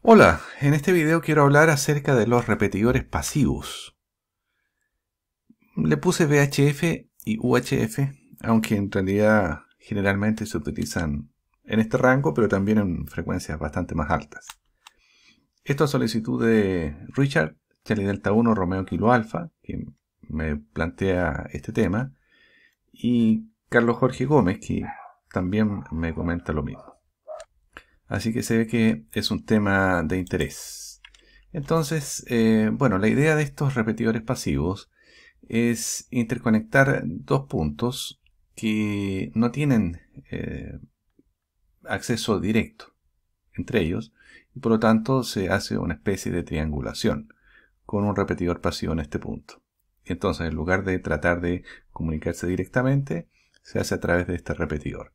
Hola, en este video quiero hablar acerca de los repetidores pasivos. Le puse VHF y UHF, aunque en realidad generalmente se utilizan en este rango, pero también en frecuencias bastante más altas. Esto a solicitud de Richard, Charlie Delta 1, Romeo Kilo Alfa, que me plantea este tema, y Carlos Jorge Gómez, que también me comenta lo mismo. Así que se ve que es un tema de interés. Entonces, bueno, la idea de estos repetidores pasivos es interconectar dos puntos que no tienen acceso directo entre ellos y por lo tanto se hace una especie de triangulación con un repetidor pasivo en este punto. Entonces, en lugar de tratar de comunicarse directamente, se hace a través de este repetidor.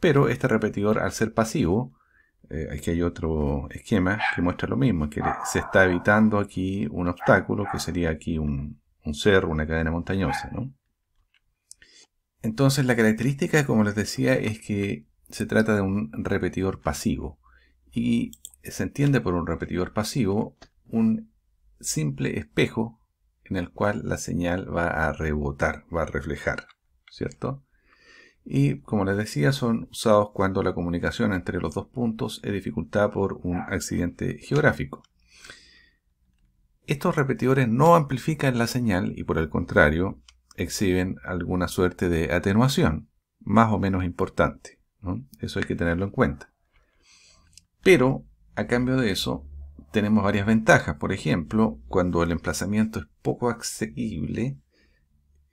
Pero este repetidor, al ser pasivo, aquí hay otro esquema que muestra lo mismo, que se está evitando aquí un obstáculo, que sería aquí un cerro, una cadena montañosa, ¿no? Entonces la característica, como les decía, es que se trata de un repetidor pasivo. Y se entiende por un repetidor pasivo un simple espejo en el cual la señal va a rebotar, va a reflejar, ¿cierto? Y como les decía, son usados cuando la comunicación entre los dos puntos es dificultada por un accidente geográfico. Estos repetidores no amplifican la señal y por el contrario exhiben alguna suerte de atenuación, más o menos importante, ¿no? Eso hay que tenerlo en cuenta. Pero a cambio de eso tenemos varias ventajas. Por ejemplo, cuando el emplazamiento es poco asequible,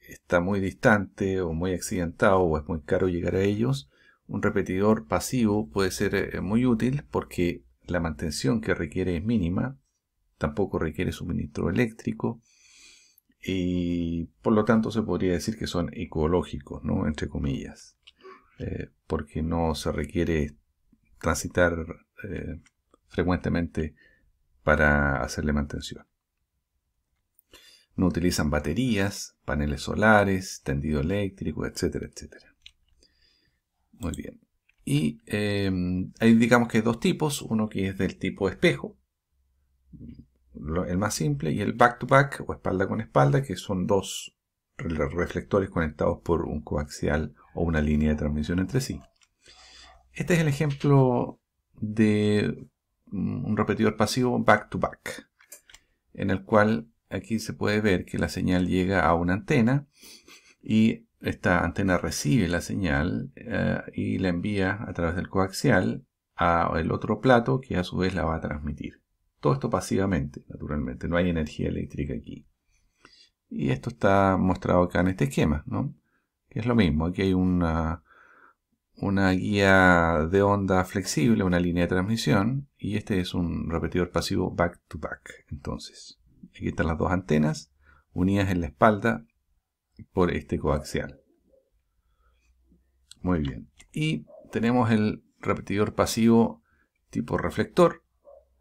está muy distante o muy accidentado o es muy caro llegar a ellos, un repetidor pasivo puede ser muy útil porque la mantención que requiere es mínima, tampoco requiere suministro eléctrico y por lo tanto se podría decir que son ecológicos, ¿no? Entre comillas, porque no se requiere transitar frecuentemente para hacerle mantención. No utilizan baterías, paneles solares, tendido eléctrico, etcétera, etcétera. Muy bien. Y hay, digamos que dos tipos. Uno que es del tipo espejo, el más simple, y el back-to-back o espalda con espalda, que son dos reflectores conectados por un coaxial o una línea de transmisión entre sí. Este es el ejemplo de un repetidor pasivo back-to-back, en el cual aquí se puede ver que la señal llega a una antena y esta antena recibe la señal y la envía a través del coaxial al otro plato que a su vez la va a transmitir. Todo esto pasivamente, naturalmente, no hay energía eléctrica aquí. Y esto está mostrado acá en este esquema, ¿no? Que es lo mismo, aquí hay una guía de onda flexible, una línea de transmisión, y este es un repetidor pasivo back-to-back. Entonces, aquí están las dos antenas unidas en la espalda por este coaxial. Muy bien. Y tenemos el repetidor pasivo tipo reflector,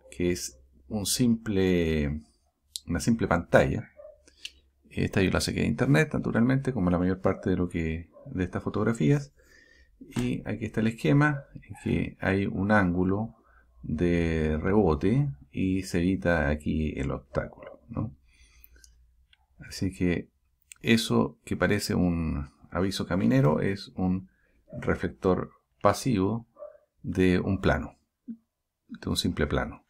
que es una simple pantalla. Esta yo la saqué de internet, naturalmente, como la mayor parte de estas fotografías. Y aquí está el esquema, en que hay un ángulo de rebote y se evita aquí el obstáculo, ¿no? Así que eso que parece un aviso caminero es un reflector pasivo de un plano, de un simple plano.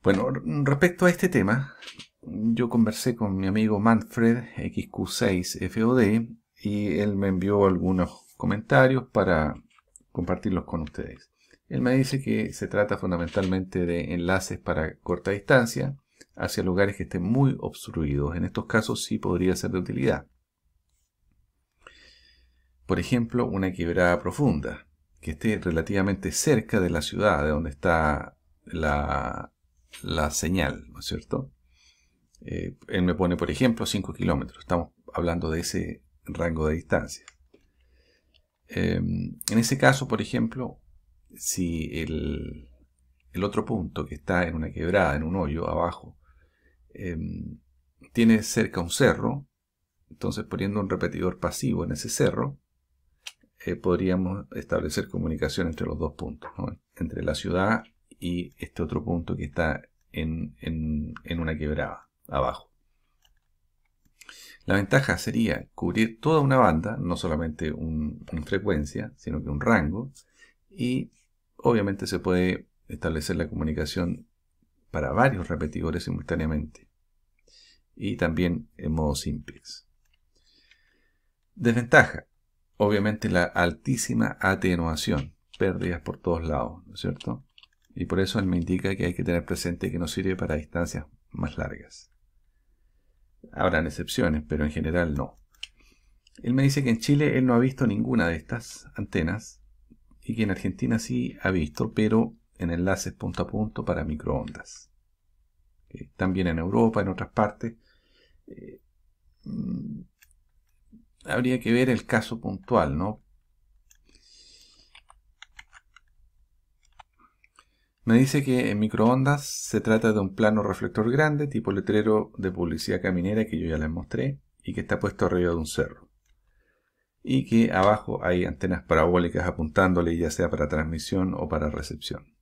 Bueno, respecto a este tema, yo conversé con mi amigo Manfred XQ6FOD y él me envió algunos comentarios para compartirlos con ustedes. Él me dice que se trata fundamentalmente de enlaces para corta distancia hacia lugares que estén muy obstruidos. En estos casos sí podría ser de utilidad. Por ejemplo, una quebrada profunda que esté relativamente cerca de la ciudad, de donde está la señal, ¿no es cierto? Él me pone, por ejemplo, 5 kilómetros. Estamos hablando de ese rango de distancia. En ese caso, por ejemplo, si el otro punto que está en una quebrada, en un hoyo abajo, tiene cerca un cerro, entonces poniendo un repetidor pasivo en ese cerro, podríamos establecer comunicación entre los dos puntos, ¿no? Entre la ciudad y este otro punto que está en una quebrada abajo. La ventaja sería cubrir toda una banda, no solamente una frecuencia, sino que un rango, y obviamente se puede establecer la comunicación para varios repetidores simultáneamente, y también en modo simplex. Desventaja, obviamente la altísima atenuación, pérdidas por todos lados, ¿no es cierto? Y por eso él me indica que hay que tener presente que no sirve para distancias más largas. Habrán excepciones, pero en general no. Él me dice que en Chile él no ha visto ninguna de estas antenas y que en Argentina sí ha visto, pero en enlaces punto a punto para microondas. También en Europa, en otras partes. Habría que ver el caso puntual, ¿no? Me dice que en microondas se trata de un plano reflector grande, tipo letrero de publicidad caminera que yo ya les mostré, y que está puesto arriba de un cerro. Y que abajo hay antenas parabólicas apuntándole, ya sea para transmisión o para recepción.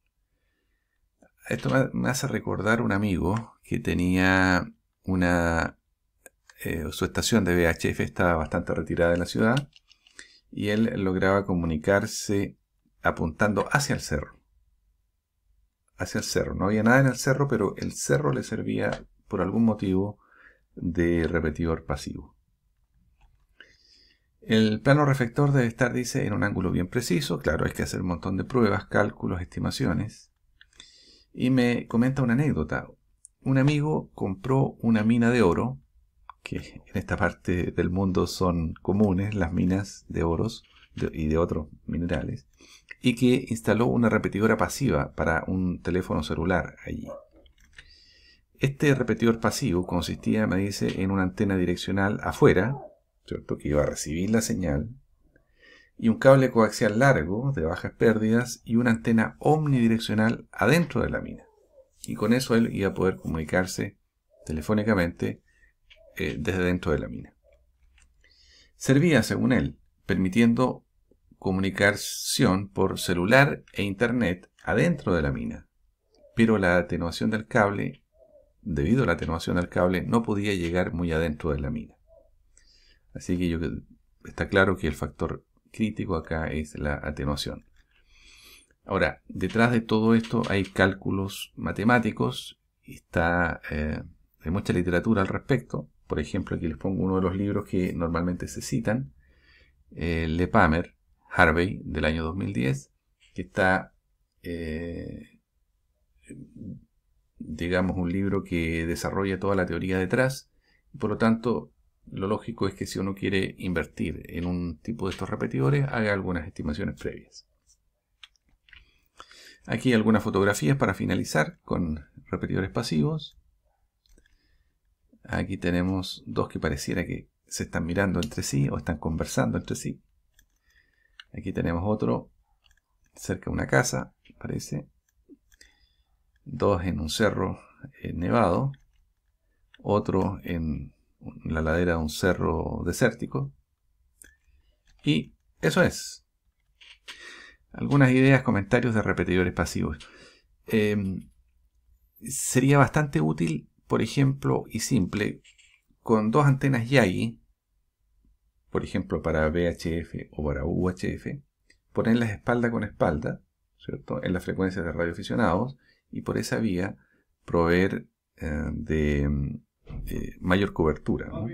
Esto me hace recordar un amigo que tenía su estación de VHF estaba bastante retirada de la ciudad, y él lograba comunicarse apuntando hacia el cerro. Hacia el cerro. No había nada en el cerro, pero el cerro le servía por algún motivo de repetidor pasivo. El plano reflector debe estar, dice, en un ángulo bien preciso. Claro, hay que hacer un montón de pruebas, cálculos, estimaciones. Y me comenta una anécdota. Un amigo compró una mina de oro, que en esta parte del mundo son comunes, las minas de oros y de otros minerales, y que instaló una repetidora pasiva para un teléfono celular allí. Este repetidor pasivo consistía, me dice, en una antena direccional afuera, ¿cierto?, que iba a recibir la señal, y un cable coaxial largo de bajas pérdidas y una antena omnidireccional adentro de la mina. Y con eso él iba a poder comunicarse telefónicamente desde dentro de la mina. Servía, según él, permitiendo comunicación por celular e internet adentro de la mina, pero la atenuación del cable, debido a la atenuación del cable, no podía llegar muy adentro de la mina. Así que está claro que el factor crítico acá es la atenuación. Ahora, detrás de todo esto hay cálculos matemáticos y hay mucha literatura al respecto. Por ejemplo, aquí les pongo uno de los libros que normalmente se citan, Lepamer, Harvey, del año 2010, que está, digamos, un libro que desarrolla toda la teoría detrás. Y por lo tanto, lo lógico es que si uno quiere invertir en un tipo de estos repetidores, haga algunas estimaciones previas. Aquí algunas fotografías para finalizar con repetidores pasivos. Aquí tenemos dos que pareciera que se están mirando entre sí o están conversando entre sí. Aquí tenemos otro cerca de una casa, parece. Dos en un cerro nevado. Otro en la ladera de un cerro desértico. Y eso es. Algunas ideas, comentarios de repetidores pasivos. Sería bastante útil, por ejemplo, y simple, con dos antenas Yagi, por ejemplo para VHF o para UHF, ponerlas espalda con espalda, ¿cierto?, en las frecuencias de radioaficionados, y por esa vía proveer de mayor cobertura, ¿no?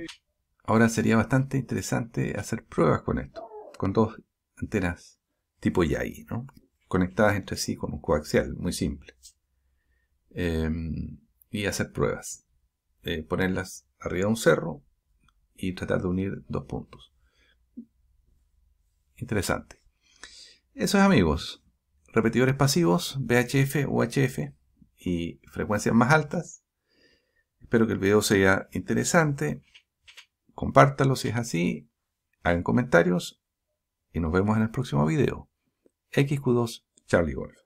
Ahora sería bastante interesante hacer pruebas con esto, con dos antenas tipo Yagi, ¿no?, conectadas entre sí con un coaxial, muy simple. Y hacer pruebas, ponerlas arriba de un cerro y tratar de unir dos puntos. Interesante. Eso es, amigos. Repetidores pasivos, VHF, UHF y frecuencias más altas. Espero que el video sea interesante. Compártalo si es así. Hagan comentarios y nos vemos en el próximo video. XQ2 Charlie Golf.